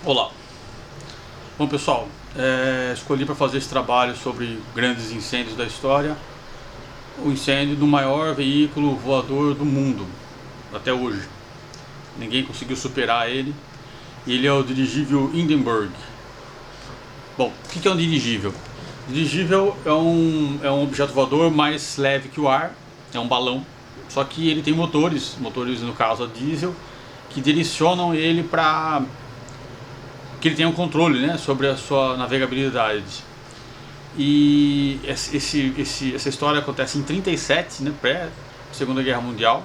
Olá. Bom, pessoal, escolhi para fazer esse trabalho sobre grandes incêndios da história o incêndio do maior veículo voador do mundo até hoje. Ninguém conseguiu superar ele. Ele é o dirigível Hindenburg. Bom, o que é um dirigível? Dirigível é um objeto voador mais leve que o ar, é um balão, só que ele tem motores no caso a diesel, que direcionam ele para que ele tenha um controle, né, sobre a sua navegabilidade. E essa história acontece em 37, né, pré-Segunda Guerra Mundial,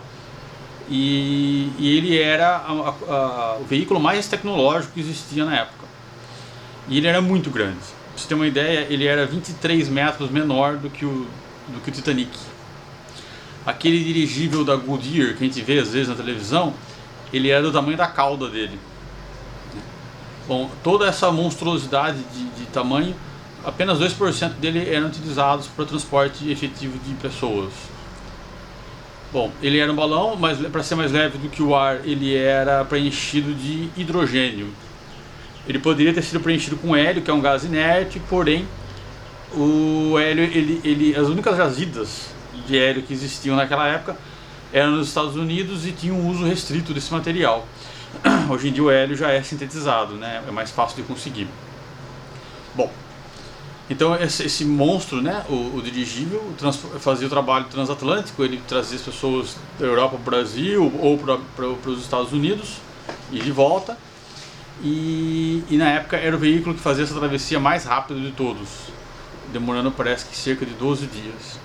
e ele era o veículo mais tecnológico que existia na época. E ele era muito grande. Pra você ter uma ideia, ele era 23 metros menor do que o Titanic. Aquele dirigível da Goodyear que a gente vê às vezes na televisão, ele era do tamanho da cauda dele. Bom, toda essa monstruosidade de tamanho, apenas 2% dele eram utilizados para transporte efetivo de pessoas. Bom, ele era um balão, mas para ser mais leve do que o ar, ele era preenchido de hidrogênio. Ele poderia ter sido preenchido com hélio, que é um gás inerte, porém o hélio, as únicas jazidas de hélio que existiam naquela época eram nos Estados Unidos e tinham um uso restrito desse material. Hoje em dia o hélio já é sintetizado, né? É mais fácil de conseguir. Bom, então esse monstro, né, o dirigível, fazia o trabalho transatlântico. Ele trazia as pessoas da Europa para o Brasil ou para os Estados Unidos e de volta. E na época era o veículo que fazia essa travessia mais rápida de todos, demorando parece que cerca de 12 dias.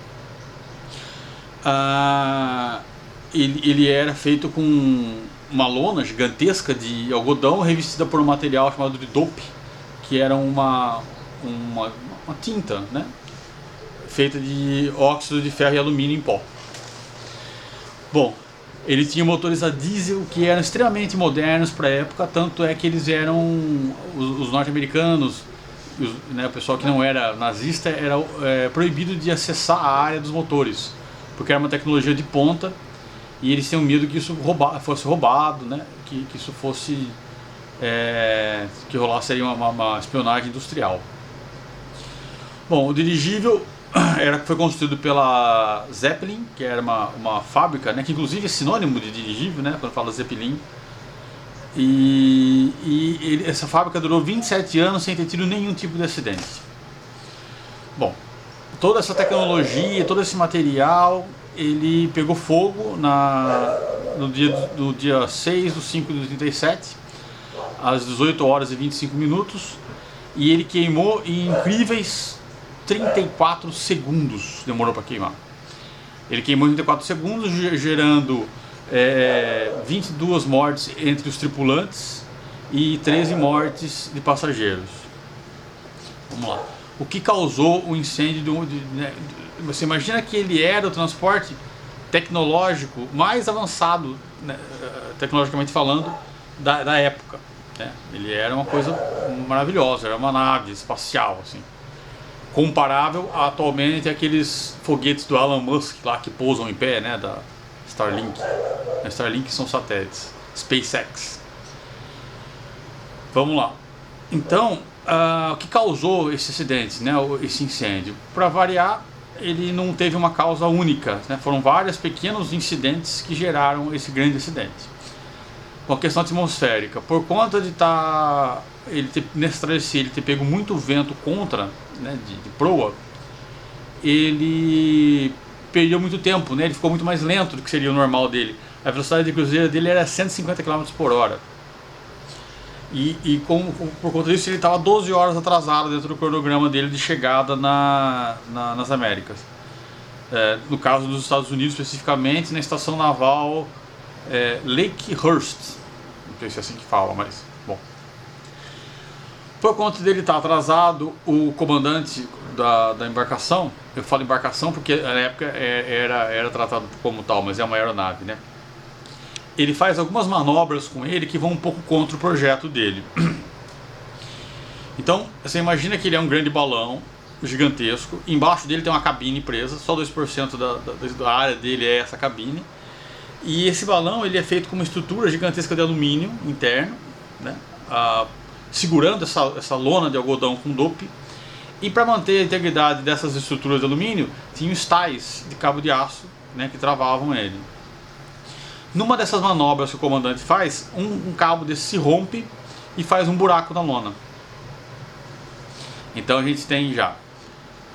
Ele era feito com uma lona gigantesca de algodão revestida por um material chamado de dope, que era uma tinta, né, feita de óxido de ferro e alumínio em pó. Bom, ele tinha motores a diesel que eram extremamente modernos para a época, tanto é que eles eram, os norte-americanos, né, o pessoal que não era nazista, era proibido de acessar a área dos motores, porque era uma tecnologia de ponta. E eles tinham medo que isso fosse roubado, né? Que isso fosse que rolasse aí uma espionagem industrial. Bom, o dirigível foi construído pela Zeppelin, que era uma fábrica, né? Que inclusive é sinônimo de dirigível, né? Quando fala Zeppelin. Essa fábrica durou 27 anos sem ter tido nenhum tipo de acidente. Bom, toda essa tecnologia, todo esse material, ele pegou fogo no dia 6/5/37, às 18 horas e 25 minutos, e ele queimou em incríveis 34 segundos, demorou para queimar. Ele queimou em 34 segundos, gerando 22 mortes entre os tripulantes e 13 mortes de passageiros. Vamos lá. O que causou o incêndio você imagina que ele era o transporte tecnológico mais avançado, né, tecnologicamente falando, da época, né? Ele era uma coisa maravilhosa, era uma nave espacial, assim, comparável atualmente àqueles foguetes do Elon Musk lá que pousam em pé, né, da Starlink. A Starlink são satélites, SpaceX. Vamos lá. Então, o que causou esse acidente, né, esse incêndio? Para variar, ele não teve uma causa única, né? Foram vários pequenos incidentes que geraram esse grande acidente. Bom, a questão atmosférica, por conta de nessa travessia ele ter pego muito vento contra, né, de proa, ele perdeu muito tempo, né? Ele ficou muito mais lento do que seria o normal dele. A velocidade de cruzeiro dele era 150 km por hora. Por conta disso ele estava 12 horas atrasado dentro do cronograma dele de chegada nas Américas. No caso dos Estados Unidos especificamente, na estação naval Lakehurst. Não sei se é assim que fala, mas bom. Por conta dele estar atrasado, o comandante da embarcação, eu falo embarcação porque na época era tratado como tal, mas é uma aeronave, né? Ele faz algumas manobras com ele que vão um pouco contra o projeto dele. Então, você imagina que ele é um grande balão gigantesco, embaixo dele tem uma cabine presa, só 2% da área dele é essa cabine. E esse balão ele é feito com uma estrutura gigantesca de alumínio interno, né? segurando essa lona de algodão com dope. E para manter a integridade dessas estruturas de alumínio, tinha os tais de cabo de aço, né, que travavam ele. Numa dessas manobras que o comandante faz, um cabo desse se rompe e faz um buraco na lona. Então a gente tem já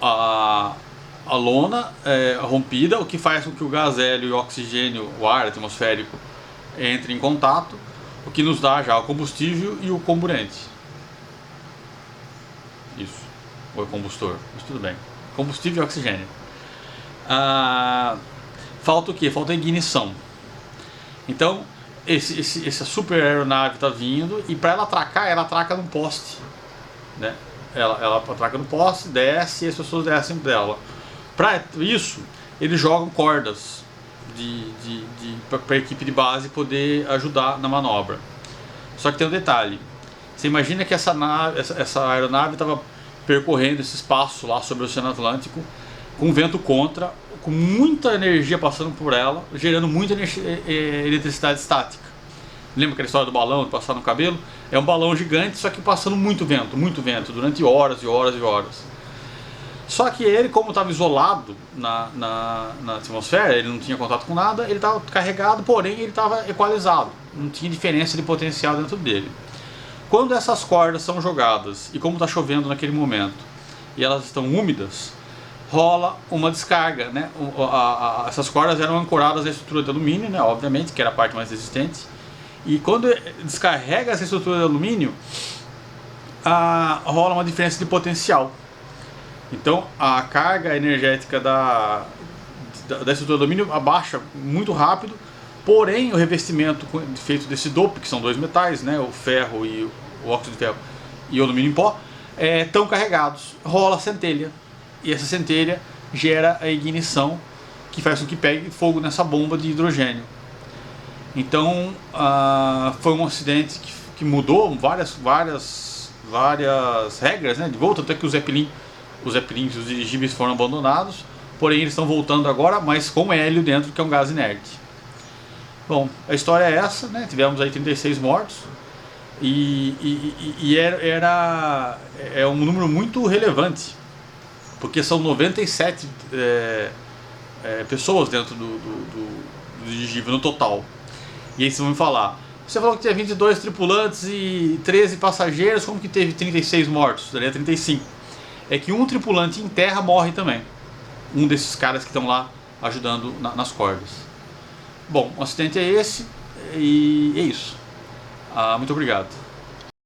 a lona rompida, o que faz com que o gás hélio e o oxigênio, o ar atmosférico, entrem em contato, o que nos dá já o combustível e o comburente. Isso, ou é combustor, mas tudo bem. Combustível e oxigênio. Falta o que? Falta a ignição. Então, essa super aeronave está vindo e para ela atraca num poste, né? Ela atraca no poste, desce e as pessoas descem dela. Para isso, eles jogam cordas para a equipe de base poder ajudar na manobra. Só que tem um detalhe. Você imagina que essa aeronave estava percorrendo esse espaço lá sobre o Oceano Atlântico com vento contra, com muita energia passando por ela, gerando muita eletricidade estática. Lembra aquela história do balão de passar no cabelo? É um balão gigante, só que passando muito vento, durante horas e horas e horas. Só que ele, como estava isolado na atmosfera, ele não tinha contato com nada, ele estava carregado, porém ele estava equalizado, não tinha diferença de potencial dentro dele. Quando essas cordas são jogadas, e como está chovendo naquele momento, e elas estão úmidas, rola uma descarga, né? Essas cordas eram ancoradas à estrutura de alumínio, né? Obviamente, que era a parte mais resistente. E quando descarrega essa estrutura de alumínio, rola uma diferença de potencial. Então a carga energética da estrutura de alumínio abaixa muito rápido, porém o revestimento feito desse dope, que são dois metais, né? O ferro e o óxido de ferro e o alumínio em pó, estão carregados, rola centelha. E essa centelha gera a ignição, que faz com que pegue fogo nessa bomba de hidrogênio. Então foi um acidente que mudou várias regras, né, de volta, até que os Zeppelins e os dirigíveis foram abandonados, porém eles estão voltando agora, mas com hélio dentro, que é um gás inerte. Bom, a história é essa, né? Tivemos aí 36 mortos, e é um número muito relevante, porque são 97 pessoas dentro do dirigível no total. E aí vocês vão me falar, você falou que tinha 22 tripulantes e 13 passageiros, como que teve 36 mortos? Daria 35. É que um tripulante em terra morre também, um desses caras que estão lá ajudando nas cordas. Bom, o acidente é esse, e é isso. Muito obrigado.